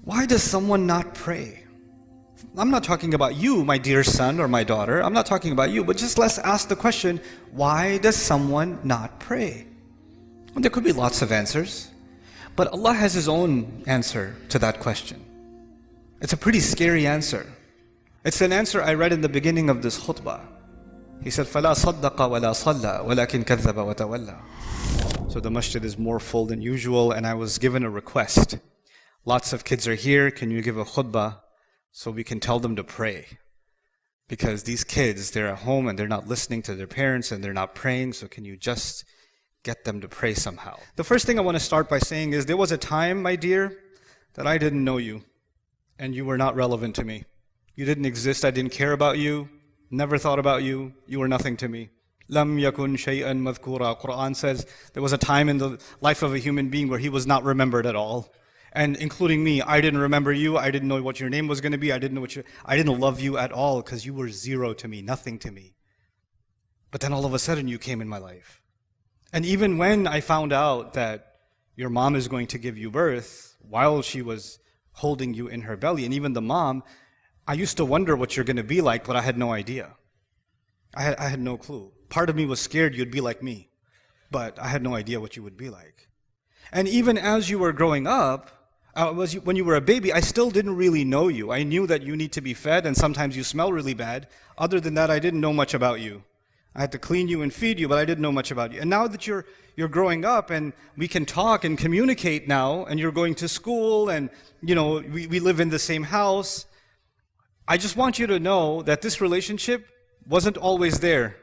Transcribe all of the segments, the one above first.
Why does someone not pray? I'm not talking about you, my dear son or my daughter. I'm not talking about you, but just let's ask the question, why does someone not pray? Well, there could be lots of answers, but Allah has His own answer to that question. It's a pretty scary answer. It's an answer I read in the beginning of this khutbah. He said, فَلَا صَدَّقَ وَلَا صَلَّى وَلَكِنْ كَذَّبَ وَتَوَلَّى. So the masjid is more full than usual, and I was given a request. Lots of kids are here, can you give a khutbah so we can tell them to pray? Because these kids, they're at home and they're not listening to their parents and they're not praying, so can you just get them to pray somehow? The first thing I want to start by saying is there was a time, my dear, that I didn't know you and you were not relevant to me. You didn't exist, I didn't care about you, never thought about you, you were nothing to me. Lam yakun shay'an madhkura. Quran says there was a time in the life of a human being where he was not remembered at all. And including me, I didn't remember you, I didn't know what your name was going to be, I didn't love you at all because you were zero to me, nothing to me. But then all of a sudden you came in my life. And even when I found out that your mom is going to give you birth while she was holding you in her belly, and even the mom, I used to wonder what you're going to be like, but I had no idea. I had no clue. Part of me was scared you'd be like me, but I had no idea what you would be like. And even as you were growing up, when you were a baby, I still didn't really know you. I knew that you need to be fed and sometimes you smell really bad. Other than that, I didn't know much about you. I had to clean you and feed you, but I didn't know much about you. And now that you're growing up and we can talk and communicate now, and you're going to school and we live in the same house, I just want you to know that this relationship wasn't always there.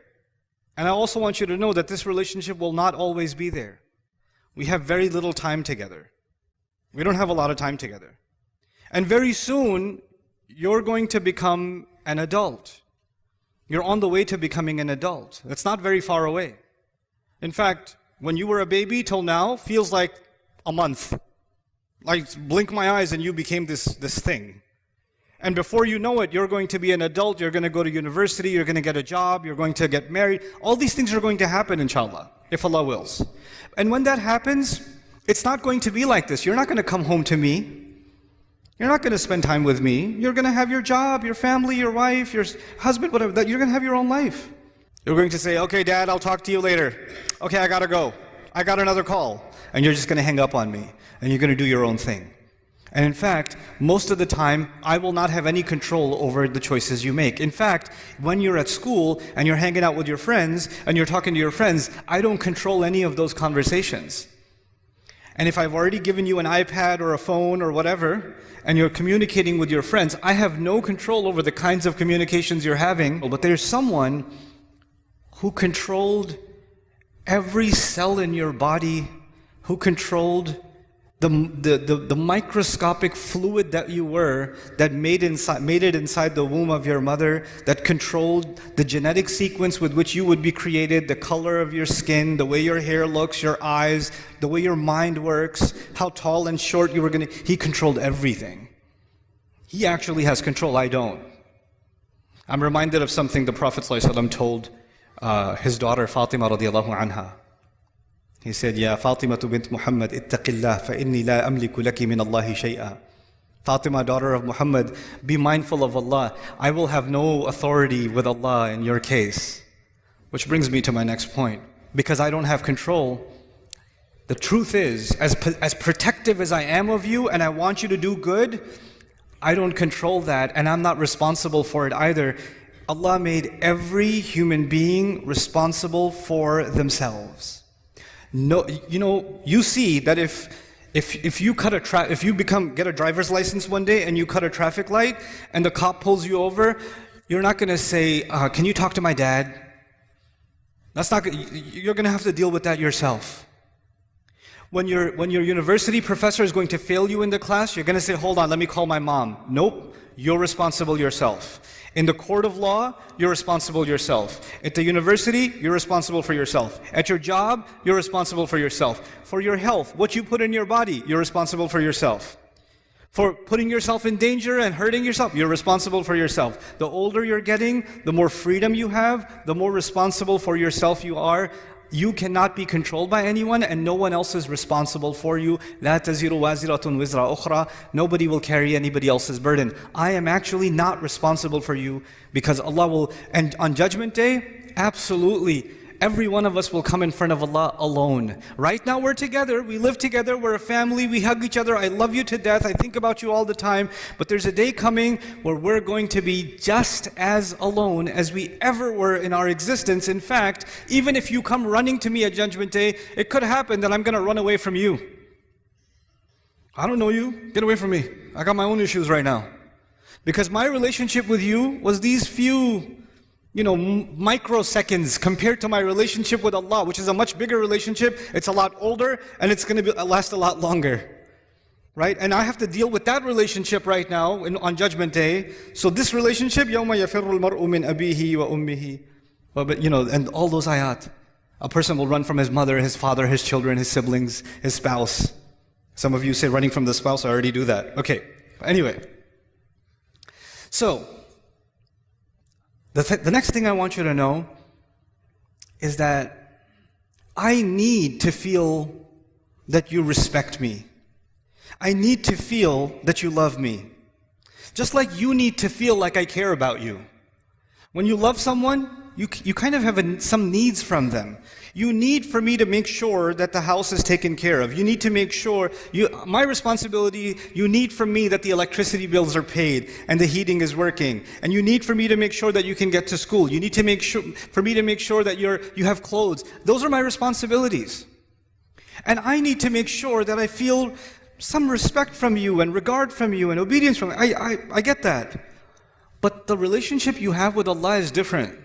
And I also want you to know that this relationship will not always be there. We have very little time together. We don't have a lot of time together. And very soon, you're going to become an adult. You're on the way to becoming an adult. It's not very far away. In fact, when you were a baby till now, feels like a month. Like blink my eyes and you became this thing. And before you know it, you're going to be an adult, you're going to go to university, you're going to get a job, you're going to get married. All these things are going to happen, inshallah, if Allah wills. And when that happens, it's not going to be like this. You're not going to come home to me. You're not going to spend time with me. You're going to have your job, your family, your wife, your husband, whatever. You're going to have your own life. You're going to say, okay, Dad, I'll talk to you later. Okay, I got to go. I got another call. And you're just going to hang up on me. And you're going to do your own thing. And in fact, most of the time, I will not have any control over the choices you make. In fact, when you're at school and you're hanging out with your friends and you're talking to your friends, I don't control any of those conversations. And if I've already given you an iPad or a phone or whatever, and you're communicating with your friends, I have no control over the kinds of communications you're having. But there's someone who controlled every cell in your body, who controlled the microscopic fluid that you were, that made it inside the womb of your mother, that controlled the genetic sequence with which you would be created, the color of your skin, the way your hair looks, your eyes, the way your mind works, how tall and short you were going to... He controlled everything. He actually has control, I don't. I'm reminded of something the Prophet ﷺ told his daughter Fatima radiallahu anha. He said, Ya Fatima bint Muhammad, ittaqillah fa inni la amliku laki min Allahi shay'a. Fatima, daughter of Muhammad, be mindful of Allah. I will have no authority with Allah in your case. Which brings me to my next point. Because I don't have control, the truth is, as protective as I am of you and I want you to do good, I don't control that and I'm not responsible for it either. Allah made every human being responsible for themselves. No, you see that if you get a driver's license one day and you cut a traffic light and the cop pulls you over, you're not going to say, can you talk to my dad? You're going to have to deal with that yourself. When your university professor is going to fail you in the class, you're going to say, hold on, let me call my mom. Nope, you're responsible yourself. In the court of law, you're responsible yourself. At the university, you're responsible for yourself. At your job, you're responsible for yourself. For your health, what you put in your body, you're responsible for yourself. For putting yourself in danger and hurting yourself, you're responsible for yourself. The older you're getting, the more freedom you have, the more responsible for yourself you are. you cannot be controlled by anyone and no one else is responsible for you. لا تزر وازرة وزر أخرى. Nobody will carry anybody else's burden. I am actually not responsible for you because Allah will, and on Judgment Day, absolutely, every one of us will come in front of Allah alone. Right now we're together, we live together, we're a family, we hug each other, I love you to death, I think about you all the time, but there's a day coming where we're going to be just as alone as we ever were in our existence. In fact, even if you come running to me at Judgment Day, it could happen that I'm going to run away from you. I don't know you, get away from me. I got my own issues right now. Because my relationship with you was these few microseconds compared to my relationship with Allah, which is a much bigger relationship. It's a lot older and it's going to last a lot longer. Right? And I have to deal with that relationship right now on Judgment Day. So this relationship, يَوْمَ يَفِرُّ الْمَرْءُ مِنْ أَبِيهِ وَأُمِّهِ. And all those ayat. A person will run from his mother, his father, his children, his siblings, his spouse. Some of you say running from the spouse, I already do that. Okay, anyway. So, the next thing I want you to know is that I need to feel that you respect me. I need to feel that you love me. Just like you need to feel like I care about you. When you love someone, you kind of have some needs from them. You need for me to make sure that the house is taken care of. You need to make sure, my responsibility, you need from me that the electricity bills are paid and the heating is working. And you need for me to make sure that you can get to school. You need to make sure, for me to make sure that you have clothes. Those are my responsibilities. And I need to make sure that I feel some respect from you and regard from you and obedience from you. I get that. But the relationship you have with Allah is different.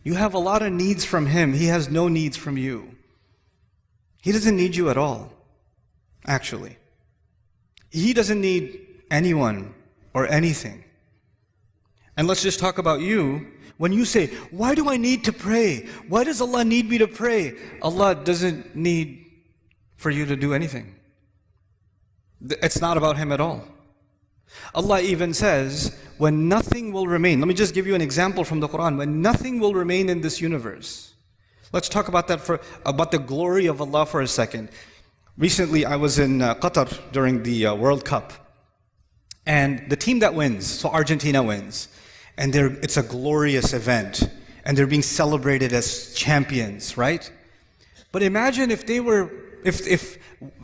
You have a lot of needs from Him. He has no needs from you. He doesn't need you at all, actually. He doesn't need anyone or anything. And let's just talk about you. When you say, why do I need to pray? Why does Allah need me to pray? Allah doesn't need for you to do anything. It's not about Him at all. Allah even says, when nothing will remain. Let me just give you an example from the Quran. When nothing will remain in this universe. Let's talk about that about the glory of Allah for a second. Recently, I was in Qatar during the World Cup. And the team that wins, so Argentina wins. And it's a glorious event. And they're being celebrated as champions, right? But imagine if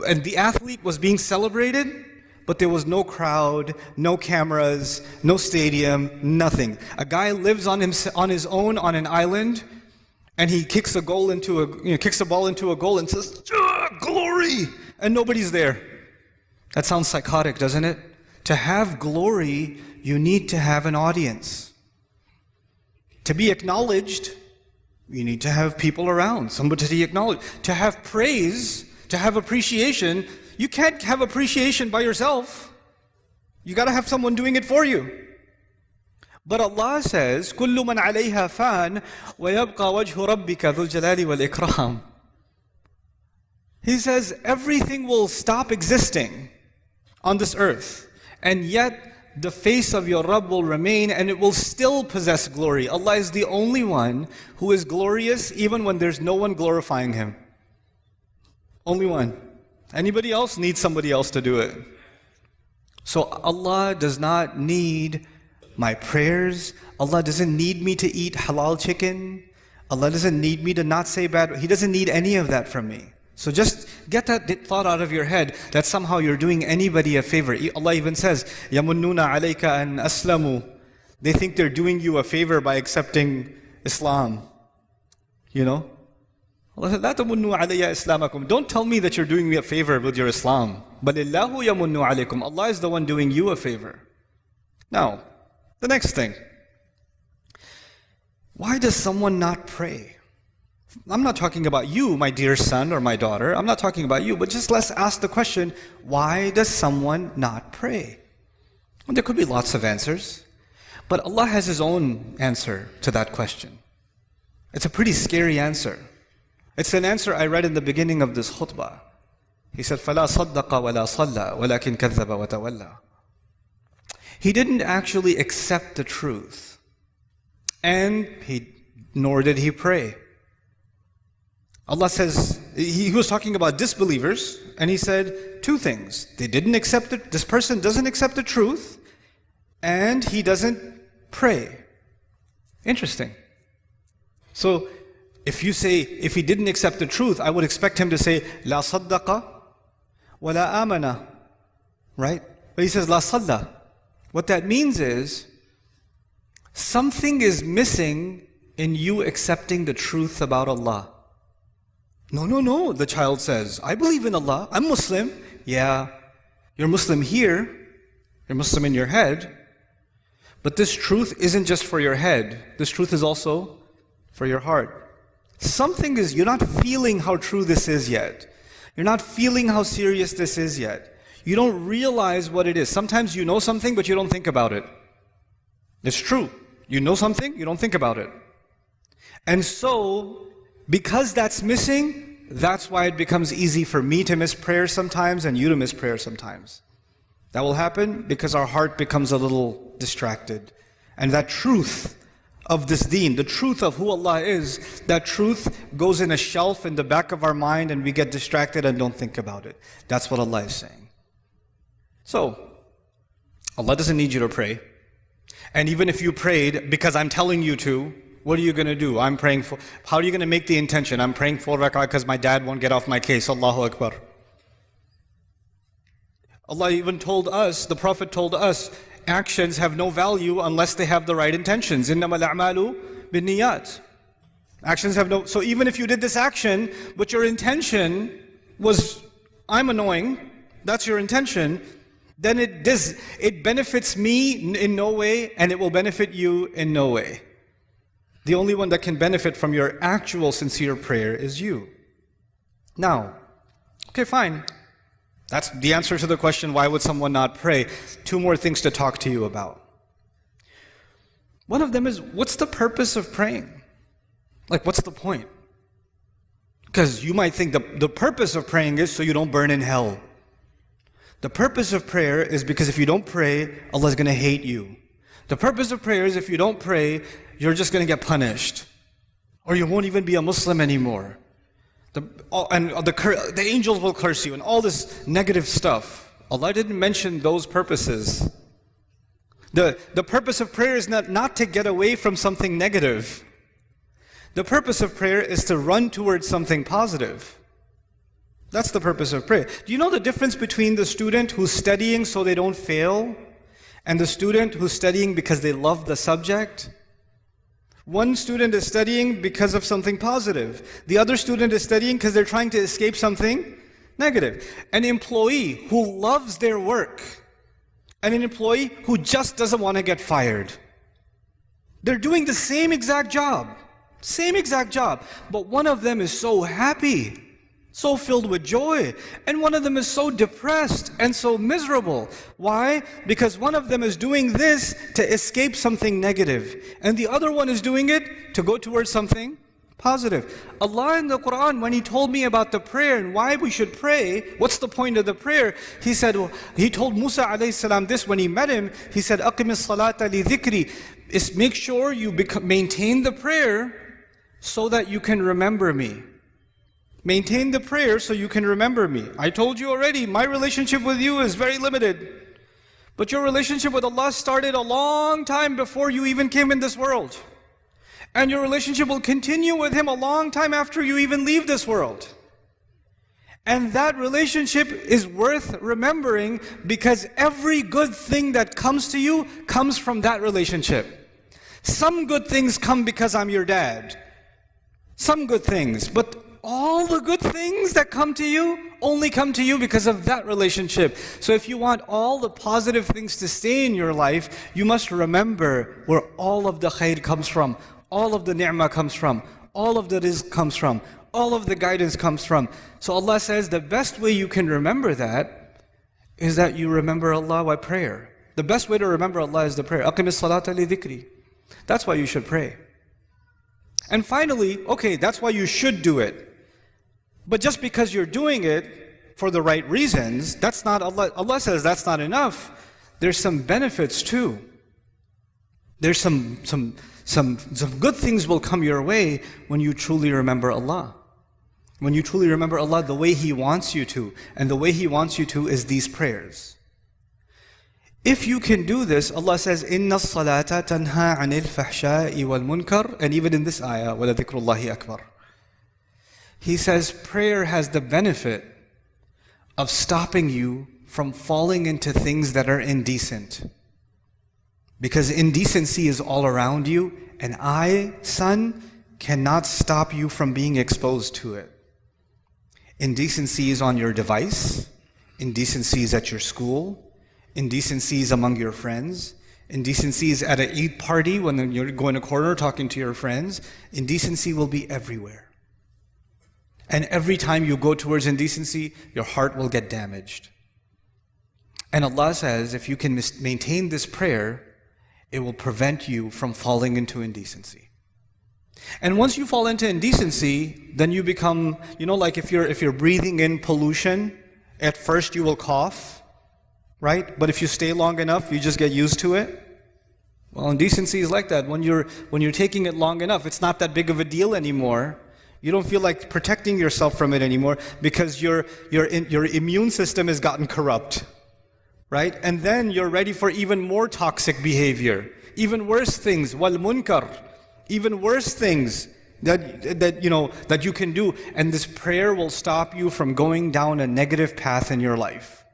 and the athlete was being celebrated, but there was no crowd, no cameras, no stadium, nothing. A guy lives on his own on an island, and he kicks a ball into a goal and says, "Glory!" and nobody's there. That sounds psychotic, doesn't it? To have glory, you need to have an audience. To be acknowledged, you need to have people around, somebody to be acknowledged. To have praise, to have appreciation, you can't have appreciation by yourself. You got to have someone doing it for you. But Allah says, كُلُّ مَنْ عَلَيْهَا فَانٍ وَيَبْقَى وَجْهُ رَبِّكَ ذُو الْجَلَالِ وَالْإِكْرَامِ. He says, everything will stop existing on this earth, and yet the face of your Rabb will remain and it will still possess glory. Allah is the only one who is glorious even when there's no one glorifying Him. Only one. Anybody else needs somebody else to do it. So Allah does not need my prayers. Allah doesn't need me to eat halal chicken. Allah doesn't need me to not say bad. He doesn't need any of that from me. So just get that thought out of your head that somehow you're doing anybody a favor. Allah even says, يَمُنُّونَ عَلَيْكَ أَنْ أَسْلَمُوا. They think they're doing you a favor by accepting Islam. You know? Allah said, لَا تَمُنُّوا عَلَيَّ إِسْلَامَكُمْ. Don't tell me that you're doing me a favor with your Islam. بَلِ اللَّهُ يَمُنُّ عَلَيْكُمْ. Allah is the one doing you a favor. Now, the next thing. Why does someone not pray? I'm not talking about you, my dear son or my daughter. I'm not talking about you, but just let's ask the question, why does someone not pray? Well, there could be lots of answers, but Allah has His own answer to that question. It's a pretty scary answer. It's an answer I read in the beginning of this khutbah. He said, فَلَا صَدَّقَ وَلَا صَلَّى وَلَكِنْ كَذَّبَ وَتَوَلَّى. He didn't actually accept the truth, and nor did he pray. Allah says, He was talking about disbelievers, and He said two things. This person doesn't accept the truth, and he doesn't pray. Interesting. So, if he didn't accept the truth, I would expect him to say, La saddaqa wa la amana. Right? But he says, La salla. What that means is, something is missing in you accepting the truth about Allah. No, the child says, I believe in Allah, I'm Muslim. Yeah, you're Muslim here, you're Muslim in your head, but this truth isn't just for your head, this truth is also for your heart. You're not feeling how true this is yet. You're not feeling how serious this is yet. You don't realize what it is. Sometimes you know something, but you don't think about it. It's true. You know something, you don't think about it. And so, because that's missing, that's why it becomes easy for me to miss prayer sometimes and you to miss prayer sometimes. That will happen because our heart becomes a little distracted. And that truth of this deen, the truth of who Allah is, that truth goes in a shelf in the back of our mind and we get distracted and don't think about it. That's what Allah is saying. So, Allah doesn't need you to pray. And even if you prayed because I'm telling you to, what are you going to do? How are you going to make the intention? I'm praying 4 rak'ah because my dad won't get off my case. Allahu Akbar. Allah even told us, the Prophet told us, actions have no value unless they have the right intentions. إِنَّمَا الْأَعْمَالُ بِالنِّيَّاتِ. Actions have no, so even if you did this action, but your intention was, I'm annoying, that's your intention, then it benefits me in no way, and it will benefit you in no way. The only one that can benefit from your actual sincere prayer is you. Now, okay, fine. That's the answer to the question, why would someone not pray? 2 more things to talk to you about. One of them is, what's the purpose of praying? Like, what's the point? Because you might think the purpose of praying is so you don't burn in hell. The purpose of prayer is because if you don't pray, Allah is going to hate you. The purpose of prayer is if you don't pray, you're just going to get punished. Or you won't even be a Muslim anymore. The angels will curse you and all this negative stuff. Allah didn't mention those purposes. The purpose of prayer is not to get away from something negative. The purpose of prayer is to run towards something positive. That's the purpose of prayer. Do you know the difference between the student who's studying so they don't fail and the student who's studying because they love the subject? One student is studying because of something positive. The other student is studying because they're trying to escape something negative. An employee who loves their work and an employee who just doesn't want to get fired. They're doing the same exact job, but one of them is so happy, so filled with joy, and one of them is so depressed and so miserable. Why? Because one of them is doing this to escape something negative, and the other one is doing it to go towards something positive. Allah in the Quran, when He told me about the prayer and why we should pray, what's the point of the prayer? He said, He told Musa alayhi salam this when he met him. He said, أَقِمِ الصَّلَاةَ لِذِكْرِ. Is make sure you maintain the prayer so that you can remember me. Maintain the prayer so you can remember me. I told you already, my relationship with you is very limited. But your relationship with Allah started a long time before you even came in this world. And your relationship will continue with Him a long time after you even leave this world. And that relationship is worth remembering because every good thing that comes to you comes from that relationship. Some good things come because I'm your dad. Some good things, but all the good things that come to you only come to you because of that relationship. So if you want all the positive things to stay in your life, you must remember where all of the khair comes from, all of the ni'mah comes from, all of the rizq comes from, all of the guidance comes from. So Allah says the best way you can remember that is that you remember Allah by prayer. The best way to remember Allah is the prayer. أَقِمِ الصَّلَاةَ لِذِكْرِ. That's why you should pray. And finally, okay, that's why you should do it. But just because you're doing it for the right reasons, that's not Allah. Allah says that's not enough. There's some benefits too. There's some good things will come your way when you truly remember Allah. When you truly remember Allah the way He wants you to, and the way He wants you to is these prayers. If you can do this, Allah says, إِنَّ الصَّلَاةَ تَنْهَى عَنِ الْفَحْشَاءِ وَالْمُنْكَرِ, and even in this ayah, وَلَذِكْرُ اللَّهِ أَكْبَرُ. He says prayer has the benefit of stopping you from falling into things that are indecent. Because indecency is all around you, and I, son, cannot stop you from being exposed to it. Indecency is on your device, indecency is at your school, indecency is among your friends, indecency is at an Eid party when you're going to corner talking to your friends. Indecency will be everywhere. And every time you go towards indecency, your heart will get damaged. And Allah says, if you can maintain this prayer, it will prevent you from falling into indecency. And once you fall into indecency, then you become, like if you're breathing in pollution, at first you will cough, right? But if you stay long enough, you just get used to it. Well, indecency is like that. When you're taking it long enough, it's not that big of a deal anymore. You don't feel like protecting yourself from it anymore because your immune system has gotten corrupt, right? And then you're ready for even more toxic behavior, even worse things, wal munkar, even worse things that you can do. And this prayer will stop you from going down a negative path in your life.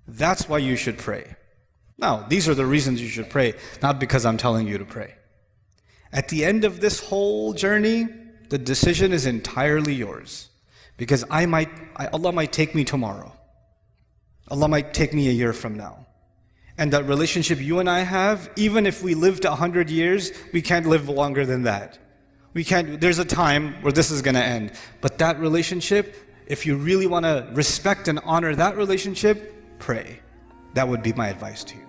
That's why you should pray. Now, these are the reasons you should pray, not because I'm telling you to pray. At the end of this whole journey, the decision is entirely yours. Because Allah might take me tomorrow. Allah might take me a year from now. And that relationship you and I have, even if we lived 100 years, we can't live longer than that. There's a time where this is going to end. But that relationship, if you really want to respect and honor that relationship, pray. That would be my advice to you.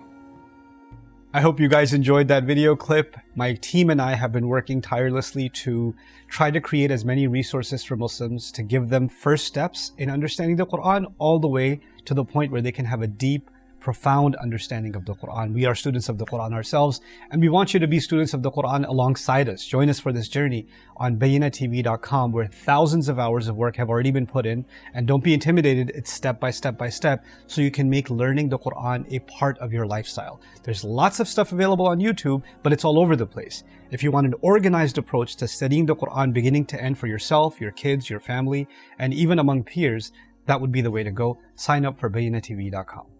I hope you guys enjoyed that video clip. My team and I have been working tirelessly to try to create as many resources for Muslims to give them first steps in understanding the Quran all the way to the point where they can have a deep, profound understanding of the Quran. We are students of the Quran ourselves, and we want you to be students of the Quran alongside us. Join us for this journey on bayinatv.com, where thousands of hours of work have already been put in. And don't be intimidated, it's step by step by step, so you can make learning the Quran a part of your lifestyle. There's lots of stuff available on YouTube, but it's all over the place. If you want an organized approach to studying the Quran beginning to end for yourself, your kids, your family, and even among peers, that would be the way to go. Sign up for bayinatv.com.